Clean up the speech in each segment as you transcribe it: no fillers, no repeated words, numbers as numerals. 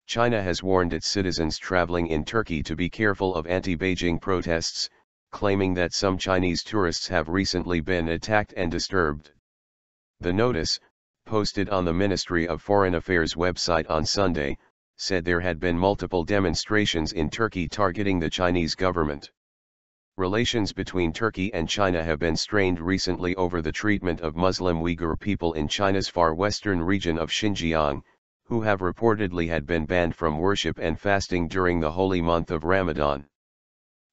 China has warned its citizens traveling in Turkey to be careful of anti-Beijing protests, claiming that some Chinese tourists have recently been attacked and disturbed. The notice, posted on the Ministry of Foreign Affairs website on Sunday, said there had been multiple demonstrations in Turkey targeting the Chinese government. Relations between Turkey and China have been strained recently over the treatment of Muslim Uighur people in China's far western region of Xinjiang, who have reportedly had been banned from worship and fasting during the holy month of Ramadan.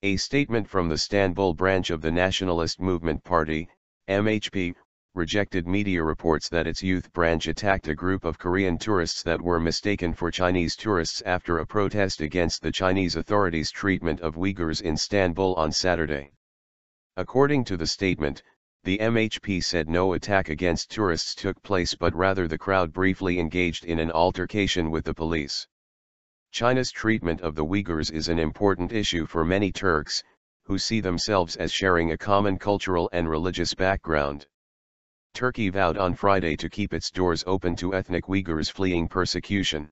A statement from the Istanbul branch of the Nationalist Movement Party, MHP, rejected media reports that its youth branch attacked a group of Korean tourists that were mistaken for Chinese tourists after a protest against the Chinese authorities' treatment of Uyghurs in Istanbul on Saturday. According to the statement, the MHP said no attack against tourists took place, but rather the crowd briefly engaged in an altercation with the police. China's treatment of the Uyghurs is an important issue for many Turks, who see themselves as sharing a common cultural and religious background. Turkey vowed on Friday to keep its doors open to ethnic Uyghurs fleeing persecution.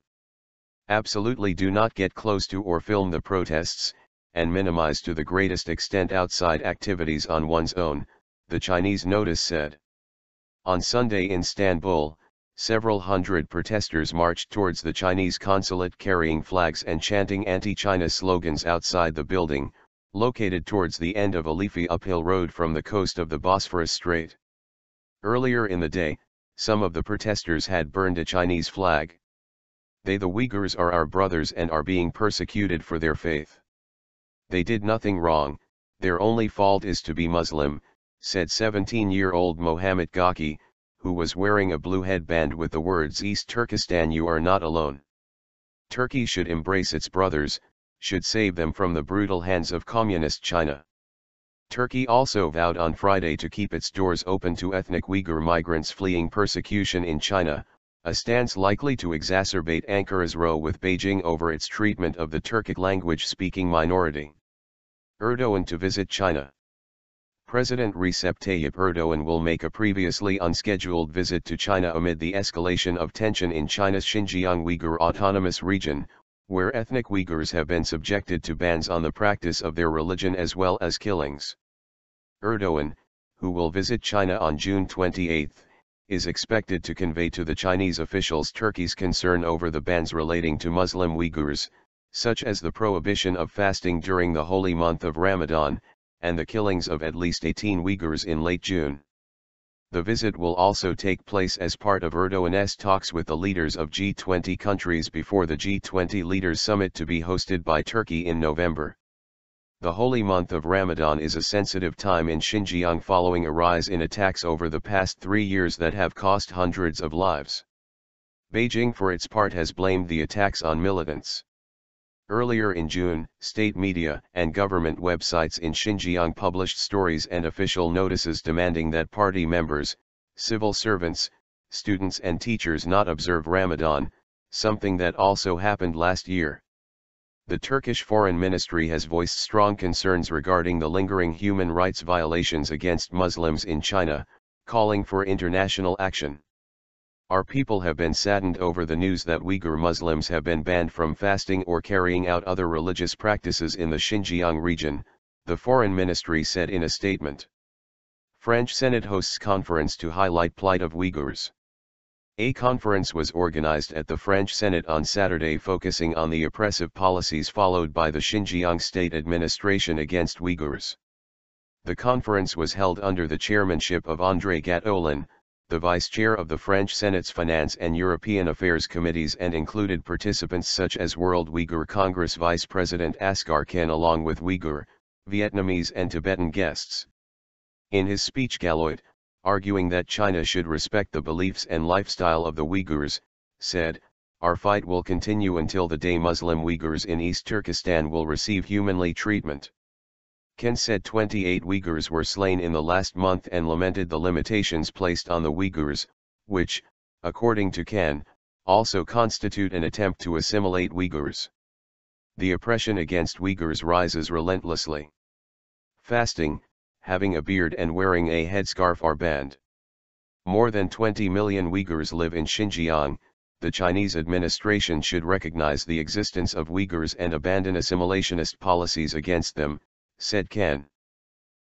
Absolutely do not get close to or film the protests, and minimize to the greatest extent outside activities on one's own, the Chinese notice said. On Sunday in Istanbul, several hundred protesters marched towards the Chinese consulate carrying flags and chanting anti-China slogans outside the building, located towards the end of a leafy uphill road from the coast of the Bosphorus Strait. Earlier in the day, some of the protesters had burned a Chinese flag. "They, the Uyghurs, are our brothers and are being persecuted for their faith. They did nothing wrong, their only fault is to be Muslim," said 17-year-old Mohammed Gaki, who was wearing a blue headband with the words "East Turkestan, you are not alone. Turkey should embrace its brothers, should save them from the brutal hands of communist China." Turkey also vowed on Friday to keep its doors open to ethnic Uyghur migrants fleeing persecution in China, a stance likely to exacerbate Ankara's row with Beijing over its treatment of the Turkic language-speaking minority. Erdogan to visit China. President Recep Tayyip Erdogan will make a previously unscheduled visit to China amid the escalation of tension in China's Xinjiang Uyghur Autonomous Region, where ethnic Uyghurs have been subjected to bans on the practice of their religion as well as killings. Erdogan, who will visit China on June 28, is expected to convey to the Chinese officials Turkey's concern over the bans relating to Muslim Uyghurs, such as the prohibition of fasting during the holy month of Ramadan, and the killings of at least 18 Uyghurs in late June. The visit will also take place as part of Erdogan's talks with the leaders of G20 countries before the G20 Leaders Summit to be hosted by Turkey in November. The holy month of Ramadan is a sensitive time in Xinjiang following a rise in attacks over the past 3 years that have cost hundreds of lives. Beijing for its part has blamed the attacks on militants. Earlier in June, state media and government websites in Xinjiang published stories and official notices demanding that party members, civil servants, students and teachers not observe Ramadan, something that also happened last year. The Turkish Foreign Ministry has voiced strong concerns regarding the lingering human rights violations against Muslims in China, calling for international action. "Our people have been saddened over the news that Uyghur Muslims have been banned from fasting or carrying out other religious practices in the Xinjiang region," the Foreign Ministry said in a statement. French Senate hosts conference to highlight plight of Uyghurs. A conference was organized at the French Senate on Saturday focusing on the oppressive policies followed by the Xinjiang state administration against Uyghurs. The conference was held under the chairmanship of André Gattolin, the vice-chair of the French Senate's Finance and European Affairs Committees, and included participants such as World Uyghur Congress Vice President Askar Khan along with Uyghur, Vietnamese and Tibetan guests. In his speech Galloyd, arguing that China should respect the beliefs and lifestyle of the Uyghurs, said, "Our fight will continue until the day Muslim Uyghurs in East Turkestan will receive humanly treatment." Khan said 28 Uyghurs were slain in the last month and lamented the limitations placed on the Uyghurs, which, according to Khan, also constitute an attempt to assimilate Uyghurs. The oppression against Uyghurs rises relentlessly. Fasting, having a beard and wearing a headscarf are banned. More than 20 million Uyghurs live in Xinjiang, the Chinese administration should recognize the existence of Uyghurs and abandon assimilationist policies against them, said Ken.